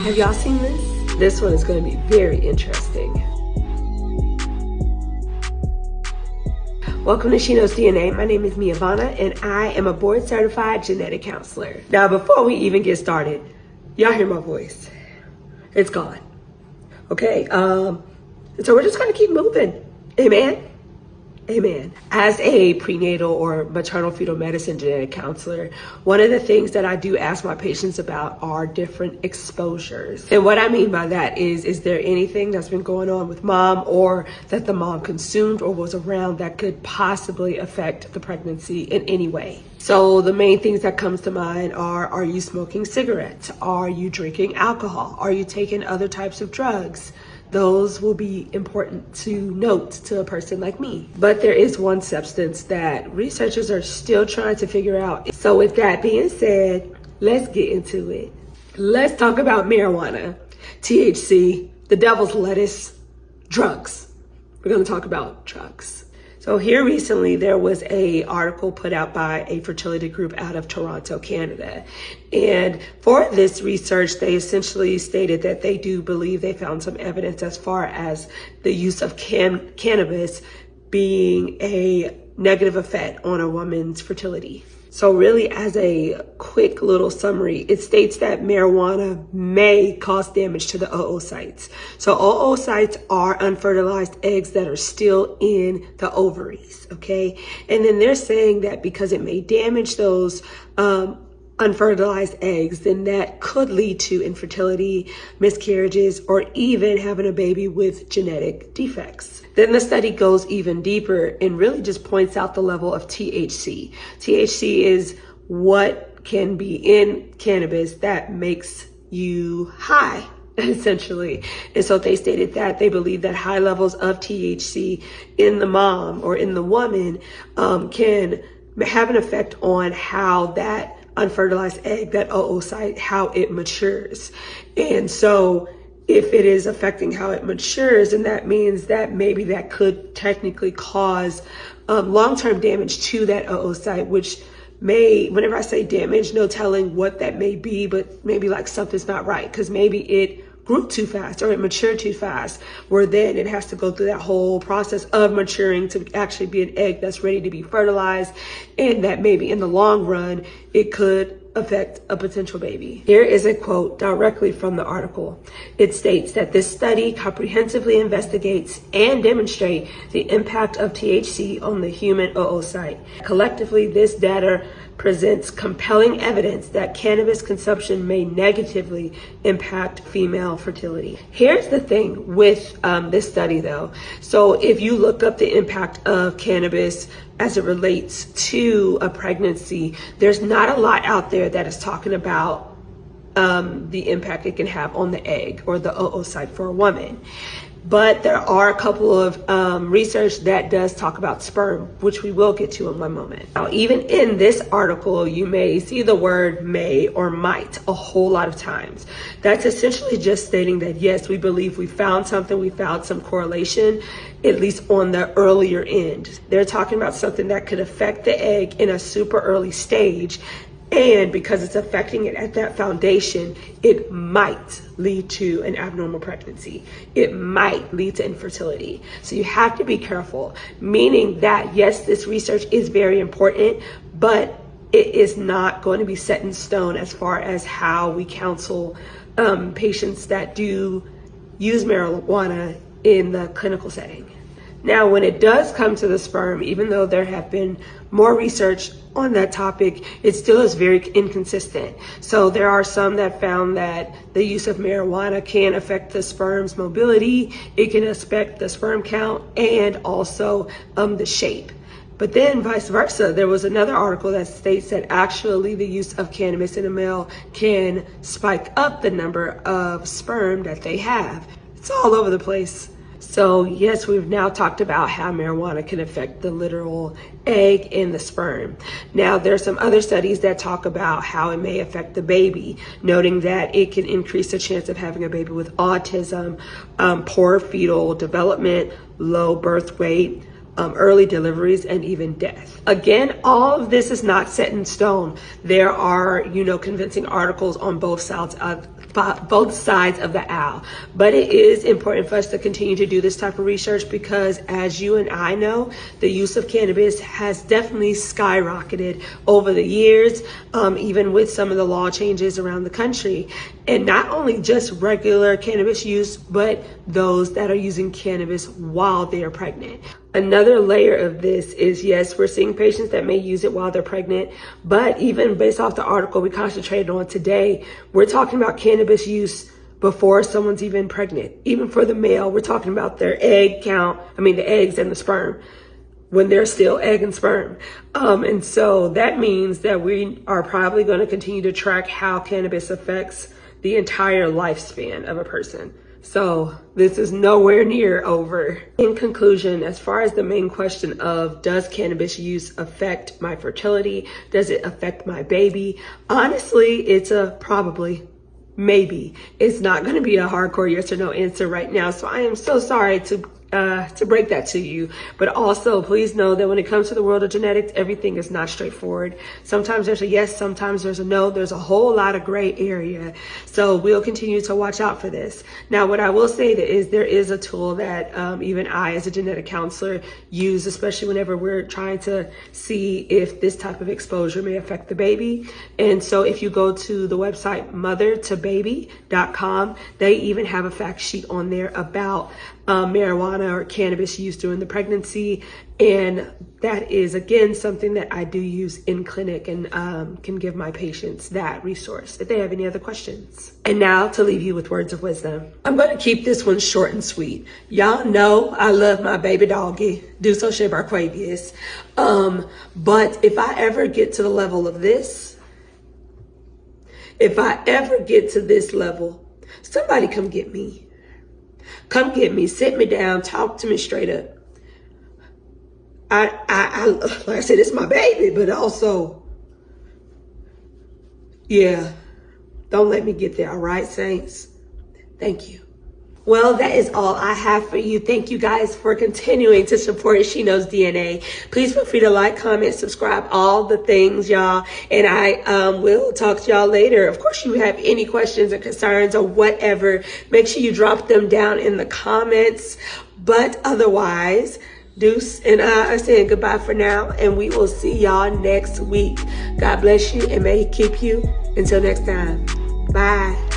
Have y'all seen this? This one is going to be very interesting. Welcome to She Knows DNA. My name is Miavana, and I am a board-certified genetic counselor. Now, before we even get started, y'all hear my voice. It's gone. Okay, so we're just going to keep moving. Amen? Amen. As a prenatal or maternal fetal medicine genetic counselor, one of the things that I do ask my patients about are different exposures. And what I mean by that is there anything that's been going on with mom or that the mom consumed or was around that could possibly affect the pregnancy in any way? So the main things that comes to mind are you smoking cigarettes? Are you drinking alcohol? Are you taking other types of drugs? Those will be important to note to a person like me. But there is one substance that researchers are still trying to figure out. So with that being said, let's get into it. Let's talk about marijuana, THC, the devil's lettuce, drugs. We're gonna talk about drugs. So here recently, there was a article put out by a fertility group out of Toronto, Canada. And for this research, they essentially stated that they do believe they found some evidence as far as the use of cannabis being a negative effect on a woman's fertility. So really, as a quick little summary, it states that marijuana may cause damage to the oocytes. So oocytes are unfertilized eggs that are still in the ovaries, okay? And then they're saying that because it may damage those unfertilized eggs, then that could lead to infertility, miscarriages, or even having a baby with genetic defects. Then the study goes even deeper and really just points out the level of THC. THC is what can be in cannabis that makes you high, essentially. And so they stated that they believe that high levels of THC in the mom or in the woman can have an effect on how that unfertilized egg, that oocyte, how it matures. And so if it is affecting how it matures, and that means that maybe that could technically cause long-term damage to that oocyte, which may, whenever I say damage, no telling what that may be, but maybe like something's not right, because maybe it grew too fast or it matured too fast, where then it has to go through that whole process of maturing to actually be an egg that's ready to be fertilized, and that maybe in the long run it could affect a potential baby. Here is a quote directly from the article. It states that this study comprehensively investigates and demonstrates the impact of THC on the human oocyte. Collectively, this data presents compelling evidence that cannabis consumption may negatively impact female fertility. Here's the thing with this study though. So if you look up the impact of cannabis as it relates to a pregnancy, there's not a lot out there that is talking about the impact it can have on the egg or the oocyte for a woman. But there are a couple of research that does talk about sperm, which we will get to in one moment. Now, even in this article, you may see the word may or might a whole lot of times. That's essentially just stating that, yes, we believe we found something, we found some correlation, at least on the earlier end. They're talking about something that could affect the egg in a super early stage. And because it's affecting it at that foundation, it might lead to an abnormal pregnancy. It might lead to infertility. So you have to be careful, meaning that, yes, this research is very important, but it is not going to be set in stone as far as how we counsel patients that do use marijuana in the clinical setting. Now, when it does come to the sperm, even though there have been more research on that topic, it still is very inconsistent. So there are some that found that the use of marijuana can affect the sperm's mobility, it can affect the sperm count, and also the shape. But then vice versa, there was another article that states that actually the use of cannabis in a male can spike up the number of sperm that they have. It's all over the place. So yes, we've now talked about how marijuana can affect the literal egg and the sperm. Now there's some other studies that talk about how it may affect the baby, noting that it can increase the chance of having a baby with autism, poor fetal development, low birth weight, early deliveries, and even death. Again, all of this is not set in stone. There are, convincing articles on both sides both sides of the aisle. But it is important for us to continue to do this type of research because, as you and I know, the use of cannabis has definitely skyrocketed over the years, even with some of the law changes around the country. And not only just regular cannabis use, but those that are using cannabis while they are pregnant. Another layer of this is, yes, we're seeing patients that may use it while they're pregnant, but even based off the article we concentrated on today, we're talking about cannabis use before someone's even pregnant. Even for the male, we're talking about their egg count, the eggs and the sperm, when they're still egg and sperm. And so that means that we are probably going to continue to track how cannabis affects the entire lifespan of a person. So this is nowhere near over. In conclusion, as far as the main question of does cannabis use affect my fertility? Does it affect my baby? Honestly, it's a probably, maybe. It's not going to be a hardcore yes or no answer right now. So I am so sorry to break that to you. But also, please know that when it comes to the world of genetics, everything is not straightforward. Sometimes there's a yes, sometimes there's a no. There's a whole lot of gray area. So we'll continue to watch out for this. Now, what I will say is there is a tool that even I, as a genetic counselor, use, especially whenever we're trying to see if this type of exposure may affect the baby. And so if you go to the website mothertobaby.com, they even have a fact sheet on there about marijuana or cannabis use during the pregnancy. And that is, again, something that I do use in clinic and can give my patients that resource if they have any other questions. And now to leave you with words of wisdom. I'm going to keep this one short and sweet. Y'all know I love my baby doggy, Duso Shebarquavius. But if I ever get to the level of this, if I ever get to this level, somebody come get me. Come get me, sit me down, talk to me straight up. I like I said, it's my baby, but also, yeah, don't let me get there, all right, saints? Thank you. Well, that is all I have for you. Thank you guys for continuing to support She Knows DNA. Please feel free to like, comment, subscribe, all the things, y'all. And I will talk to y'all later. Of course, you have any questions or concerns or whatever, make sure you drop them down in the comments. But otherwise, Deuce and I are saying goodbye for now, and we will see y'all next week. God bless you and may He keep you. Until next time. Bye.